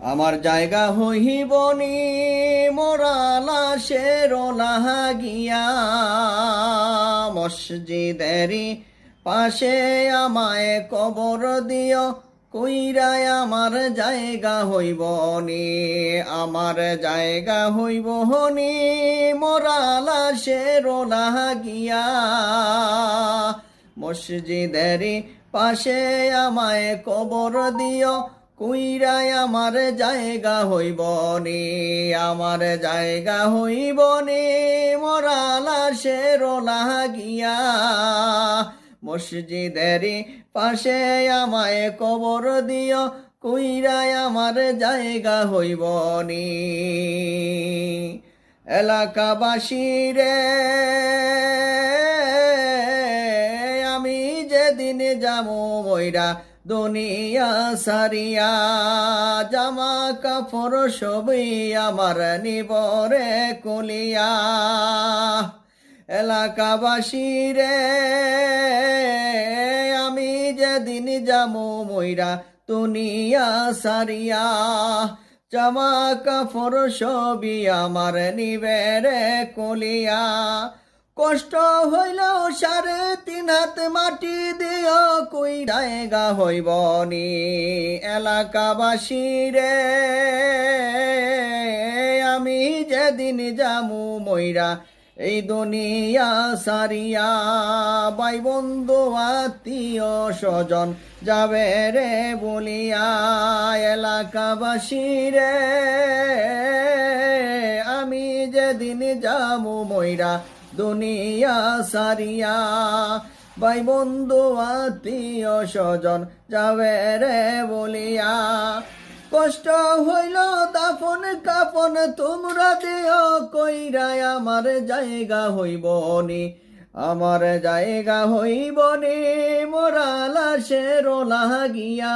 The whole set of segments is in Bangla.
আমার জায়গা হইবনি মোরা লাশের লাগিয়া, মসজিদেরই পাশে আমায় কবর দিও, কইরায় আমার জায়গা হইবনি। আমার জায়গা হইবনি মোরা লাশের লাগিয়া, মসজিদেরই পাশে আমায় কবর দিও, কইরায় আমার জায়গা হইবনি। আমার জায়গা হইবনি মোরা লাশের লাগিয়া, মসজিদেরই পাশে আমায় কবর দিও, কইরায় আমার জায়গা হইবনি। এলাকাবাসী রে আমি যেদিন যামু মইরা দুনিয়া সারিয়া, জামা কাপড় সবই আমার নিবরে কুলিয়া। এলাকাবাসী রে আমি যেদিন যামু মইরা দুনিয়া সারিয়া, জামা কাপড় সবই আমার নিবেরে কুলিয়া। কষ্ট হইল 3.5 হাত মাটি দিও, কই জায়গা হইবনি। এলাকাবাসী রে আমি যেদিন যামু মইরা এই দুনিয়া সারিয়া, ভাই বন্ধু আত্মীয় স্বজন যাবে রে বলিয়া। এলাকাবাসী রে আমি যেদিন যামু মইরা দুনিয়া সারিয়া, ভাই বন্ধু আত্মীয় স্বজন যাবে রে বলিয়া। কষ্ট হইল দাফন কাফন তোমরা দিও, কইরায় আমার জায়গা হইবনি। আমার জায়গা হইবনি মোরা লাশের লাগিয়া,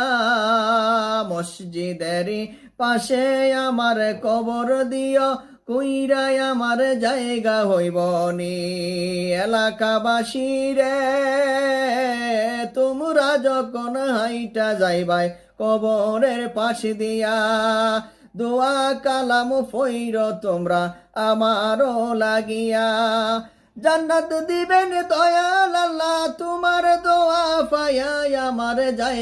মসজিদেরই পাশে আমার কবর দিও, কইরায় আমার জায়গা হইবনি। এলাকাবাসী রে তোমরা যখন হাইটা যাইবাই কবরের পাশে দিয়া, দোয়া কালাম ফইর তোমরা আমারও লাগিয়া। জান্নাত দিবেন দয়াল আল্লাহ তোমার দোয়া পাইয়া আমার জায়গা